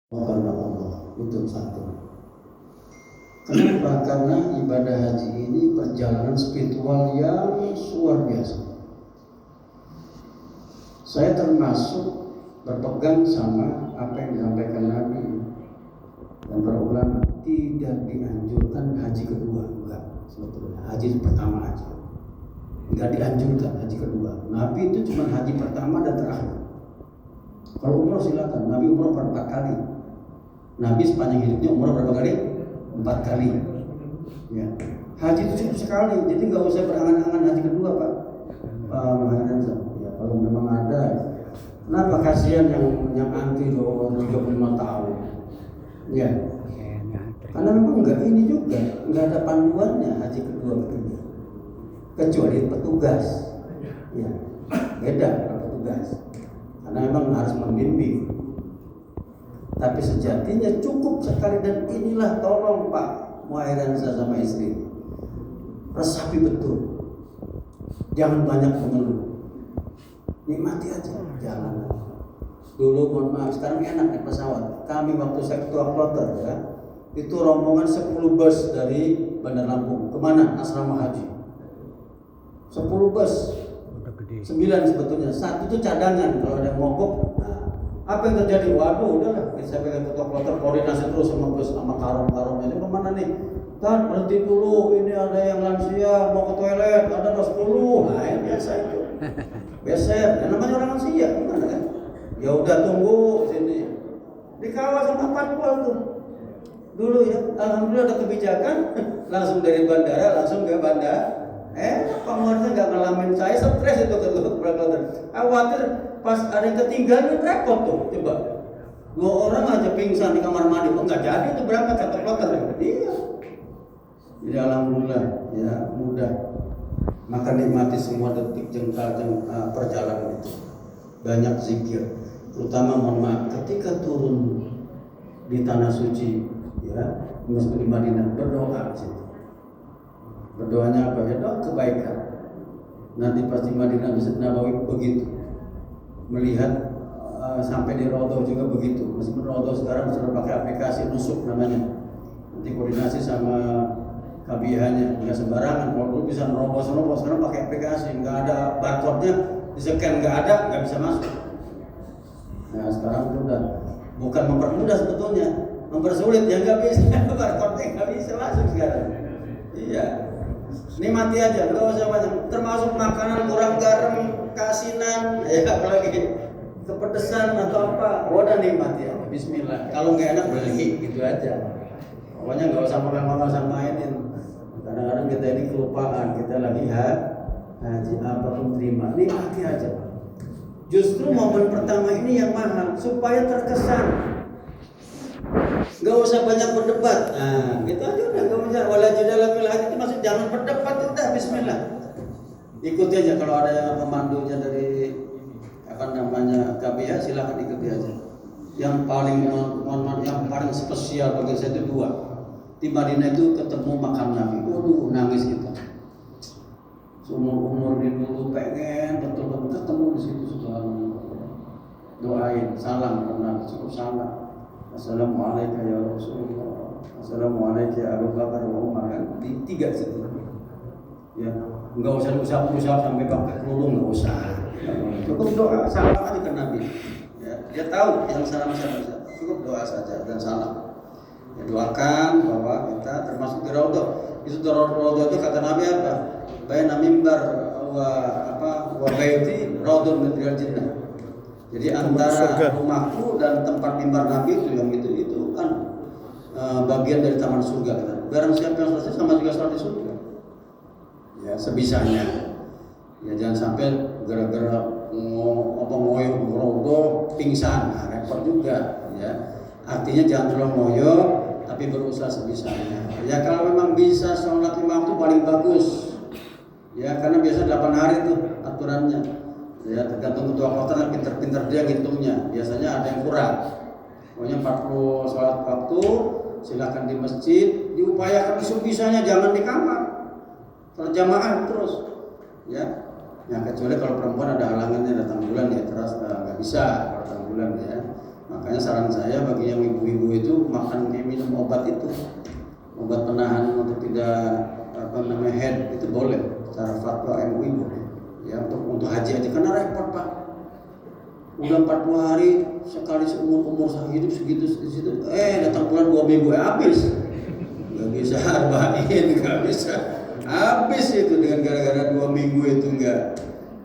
karena Allah, itu satu. Kenapa? Karena ibadah haji ini perjalanan spiritual yang luar biasa. Saya termasuk berpegang sama apa yang disampaikan Nabi dan para ulama, tidak dianjurkan haji kedua, enggak sebetulnya. Haji pertama aja, enggak dianjurkan haji kedua. Nabi itu cuma haji pertama dan terakhir. Kalau umroh silakan, Nabi umroh 4 kali. Nabi sepanjang hidupnya umroh berapa kali? 4 kali. Ya. Haji itu cukup sekali, jadi nggak usah berangan-angan haji kedua, Pak. Ya, kalau memang ada, kenapa kasihan yang anti 35 tahun? Ya. Karena memang nggak ini juga, nggak ada panduannya haji kedua ketiga, kecuali petugas. Ya, beda petugas. Karena memang harus membimbing. Tapi sejatinya cukup sekali, dan inilah tolong Pak Muhairansyah sama istri, resapi betul, jangan banyak mengeluh, nikmati aja jalan. Dulu mohon maaf, sekarang enak naik pesawat. Kami waktu saya ketua kloter ya, itu rombongan 10 bus dari Bandar Lampung kemana? Asrama haji. 10 bus, 9 sebetulnya, 1 itu cadangan kalau ada yang mogok. Apa yang terjadi? Waduh, udahlah, saya pegang ketua kloter, koordinasi terus sama bus, sama karung-karungnya. Ini kemana nih? Kan berhenti dulu, ini ada yang lansia mau ke toilet, ada 10. Nah, yang biasa itu. Beser, ya, namanya orang lansia, gimana kan? Ya udah tunggu sini. Di kawasan Papua tuh. Dulu ya, alhamdulillah ada kebijakan, langsung dari bandara langsung ke bandara. Pak Muhairansyah nggak ngalamin, saya stres itu ketua kloter. Khawatir pas ada yang ketinggalan, repot tuh, coba 2 orang aja pingsan di kamar mandi, kok nggak jadi itu berangkat kata kloter. Iya, jadi alhamdulillah ya mudah. Maka nikmati semua detik jengkal perjalanan itu. Banyak zikir, terutama mohon maaf ketika turun di tanah suci ya, di Madinah, berdoa di situ. Berdoanya apa ya? Doa kebaikan. Nanti pasti Madinah Masjid Nabawi begitu. Melihat sampai di Raudhah juga begitu. Meskipun Raudhah sekarang sudah pakai aplikasi nusuk namanya. Nanti koordinasi sama KBH-nya, nggak sembarangan. Kalau dulu bisa nerobos, sekarang pakai aplikasi, nggak ada barcode-nya, di-scan nggak ada, nggak bisa masuk. Nah sekarang itu udah bukan mempermudah sebetulnya, mempersulit ya, nggak bisa, barcode-nya nggak bisa masuk sekarang. Iya. Nikmati aja, nggak usah banyak. Termasuk makanan kurang garam, kasinan, ya apalagi kepedesan atau apa, udah nikmati ya. Bismillah. Kalau nggak enak beli, gitu aja. Pokoknya nggak usah main-mainin. Kadang-kadang kita ini kelupaan, kita lagi haji apapun terima, nikmati aja. Justru momen pertama ini yang mahal, supaya terkesan. Gak usah banyak berdebat. Nah, gitu aja udah, gak usah wala jadala fil haji, itu maksud jangan berdebat, udah bismillah. Ikuti aja, kalau ada pemandunya dari KBH silakan ikuti aja. Yang paling yang paling spesial bagi saya itu 2. Di Madinah itu ketemu makam Nabi. Waduh, nangis kita. Seumur-umur di dulu pengen betul-betul ketemu di situ, subhanallah. Doain, salam karena cukup salam. Assalamualaikum ya Rasulullah. Assalamualaikum ya Abu Bakar wa Umar, kan di 3 situ. Ya, enggak usah usah sampai pakai kerudung, enggak usah. Cukup doa, salam aja ke Nabi. Ya, dia tahu yang salam siapa. Cukup doa saja dan salam. Ya, doakan bahwa kita termasuk di Raudhah. Itu Raudhah itu kata Nabi apa? Baina mimbar wa baiti Raudhah min riyadil jannah. Jadi antara rumahku dan tempat mimbar Nabi itu yang itu kan bagian dari taman surga. Barang siapa yang selesai sama juga selalu di surga. Ya sebisanya. Ya jangan sampai gara-gara ngoyo Raudhah pingsan, nah, repot juga. Ya artinya jangan terlalu ngoyo, tapi berusaha sebisanya. Ya kalau memang bisa sholat 5 waktu paling bagus. Ya karena biasa 8 hari tuh aturannya. Ya tergantung ketua kloter, pinter-pinter dia ngitungnya. Biasanya ada yang kurang. Pokoknya 40 sholat waktu, silakan di masjid, diupayakan sebisanya, jangan di kamar. Terjamaah terus. Ya. Nah, kecuali kalau perempuan ada halangannya, datang bulan ya terus nggak bisa kalau datang bulan ya. Makanya saran saya bagi yang ibu makan minum obat itu, obat penahan untuk tidak head itu boleh, secara fatwa MUI boleh. Ya untuk haji aja karena repot Pak. Udah 40 hari sekali seumur saya hidup segitu situ, datang bulan 2 minggu habis. Nggak bisa harbain, nggak bisa habis itu dengan gara-gara 2 minggu itu nggak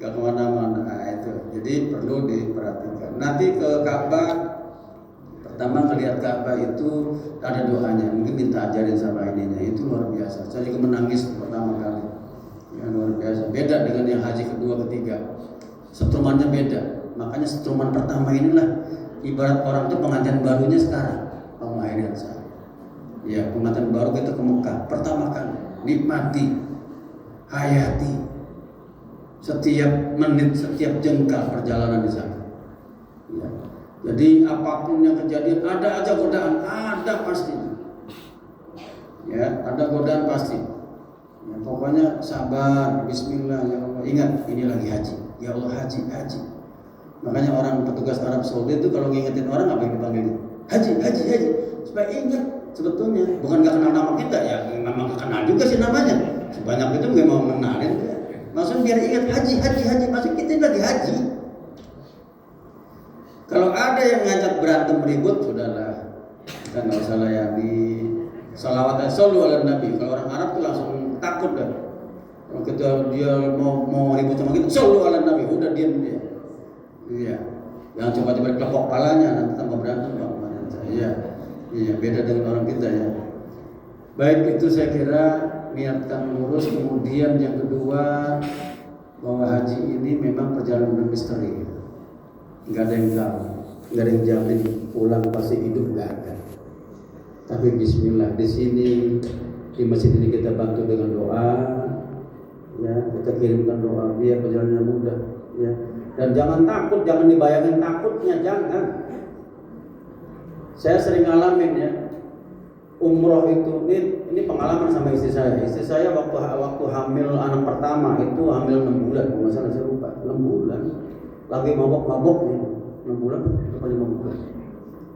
kemana-mana. Nah, itu jadi perlu diperhatikan. Nanti ke Ka'bah, pertama ngelihat Ka'bah itu ada doanya, mungkin minta ajarin sama ininya, itu luar biasa. Saya juga menangis pertama kali, ya luar biasa. Beda dengan yang haji kedua ketiga, setrumannya beda. Makanya setruman pertama inilah ibarat orang itu pengantin barunya sekarang, pemahirian saya. Ya pengantin baru kita ke Mekah pertama kali, nikmati, hayati setiap menit, setiap jengkal perjalanan di sana. Ya. Jadi apapun yang kejadian, ada aja godaan, ada pasti. Ya, ada godaan pasti. Ya, pokoknya sabar, Bismillah, ya Allah. Ingat, ini lagi haji. Ya Allah haji. Makanya orang petugas Arab Saudi itu kalau ngingetin orang apa yang dipanggil? Haji. Supaya ingat sebetulnya, bukan nggak kenal nama kita ya, memang nggak kenal juga sih namanya. Sebanyak itu nggak mau mengenalin. Maksudnya biar ingat haji. Maksud kita lagi haji. Kalau ada yang ngajak berantem ribut, sudahlah, kita nggak usah layani. Salawat dan shollu ala Nabi. Kalau orang Arab tuh langsung takut dah. Kalau kita dia mau ribut sama kita, shollu ala Nabi, udah diam dia. Iya. Jangan coba-coba kelepok palanya, nanti tambah berantem bang. Iya, beda dengan orang kita ya. Baik, itu saya kira niatkan lurus. Kemudian yang kedua, bahwa haji ini memang perjalanan bermisteri. Nggak ada yang tahu, nggak ada yang jamin pulang pasti hidup, nggak ada. Tapi Bismillah, di sini di masjid ini kita bantu dengan doa, ya kita kirimkan doa biar perjalanannya mudah, ya. Dan jangan takut, jangan dibayangin takutnya, jangan. Saya sering ngalamin ya, umroh itu, ini pengalaman sama istri saya. Istri saya waktu hamil anak pertama itu hamil 6 bulan, nggak salah saya lupa, 6 bulan. Lagi mabok-maboknya 6 bulan, rupanya 5 bulan.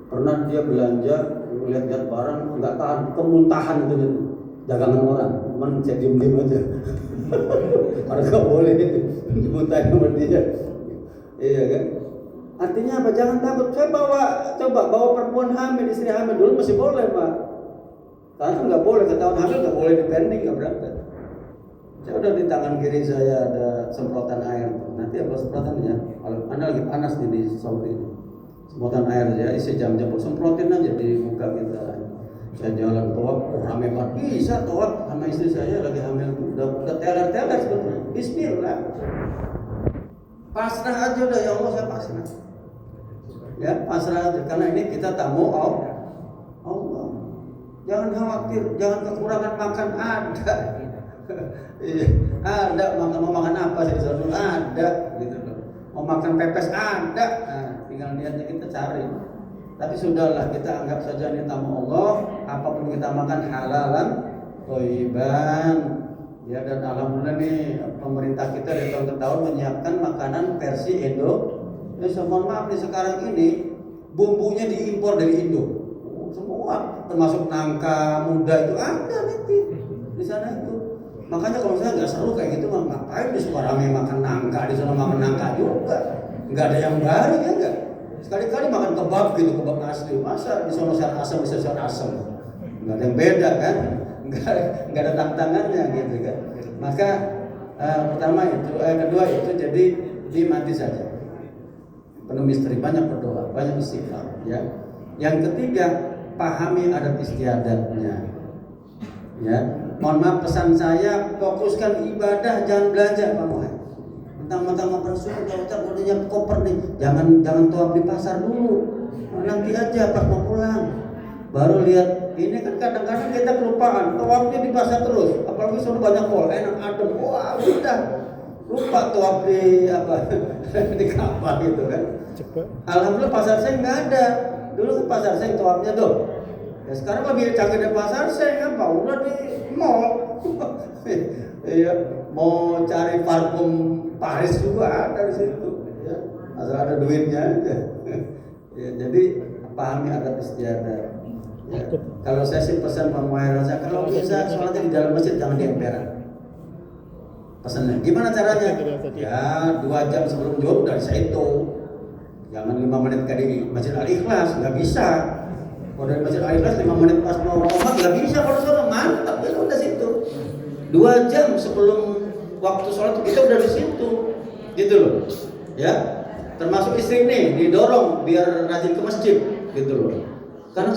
Pernah dia belanja, lihat barang nggak tahan, kemuntahan itu dagangan orang, cuman saya diem aja. Karena nggak boleh itu dimuntahin sama dia. Iya kan? Artinya apa? Jangan takut. Saya coba bawa perempuan hamil, istri hamil dulu masih boleh Pak. Karena nggak boleh, ketahuan hamil nggak boleh dipending, nggak berangkat. Saya udah di tangan kiri saya ada semprotan air. Nanti apa semprotannya? Kalau Anda lagi panas nih di Saudi ini, semprotan air ya, isi jam-jam semprotin aja di muka kita. Saya jalan tawaf, rame banget. Bisa tawaf sama istri saya lagi hamil, udah teler sebetulnya. Bismillah. Pasrah aja udah, ya Allah saya pasrah. Ya pasrah aja, karena ini kita tamu Allah. Jangan khawatir, jangan kekurangan makan, ada. Iya, ada. Mau makan apa sih di sana? Ada, gitu loh. Mau makan pepes ada. Nah, tinggal niatnya kita cari. Tapi sudahlah, kita anggap saja ini tamu Allah. Apapun kita makan halalan, thayyiban. Ya, dan alhamdulillah nih pemerintah kita dari tahun ke tahun menyiapkan makanan versi Indo. Ya, mohon maaf nih sekarang ini bumbunya diimpor dari Indo. Semua, termasuk nangka muda itu ada nanti di sana itu. Makanya kalau saya nggak seru kayak gitu, ngapain di Sukarame makan nangka, di sana makan nangka juga, nggak ada yang baru ya nggak. Sekali-kali makan kebab gitu, kebab asli. Masa di sana sehat asam, bisa sehat asam, nggak ada yang beda kan, nggak ada tantangannya gitu kan. Maka pertama itu, kedua itu jadi dimati saja, penuh misteri, banyak berdoa, banyak istighfar ya. Yang ketiga, pahami adat istiadatnya ya. Mohon maaf, pesan saya, fokuskan ibadah, jangan belanja Pak Muhammad. Mentang-mentang mau bersyukur, kita udah koper nih, jangan tawaf di pasar dulu, nanti aja pas mau pulang baru lihat. Ini kan kadang-kadang kita kelupaan, tawafnya di pasar terus, apalagi sudah banyak pol, enak adem, wah udah lupa tawaf di di Ka'bah gitu kan. Alhamdulillah pasar saya nggak ada. Dulu kan pasar saya tawafnya tuh. Ya sekarang lebih canggih dari pasar saya apa? Udah di mall. Iya, mau cari parfum Paris juga ada di situ. Ya, asal ada duitnya aja. Ya, jadi pahami adat istiadat. Ya, Kalau saya sih pesan Pak Muhammad Raza, kalau bisa sholatnya di dalam masjid, jangan di emperan. Pesannya, gimana caranya? Ya 2 jam sebelum zuhur udah bisa itu. Jangan 5 menit kayak di Masjid Al-Ikhlas, nggak bisa. Kalau dari Masjid Al-Ikhlas 5 menit pas mau romat nggak bisa. Kalau sholat mantap, ya udah situ. 2 jam sebelum waktu sholat kita udah di situ, gitu loh. Ya, termasuk istri nih didorong biar rajin ke masjid, gitu loh. Karena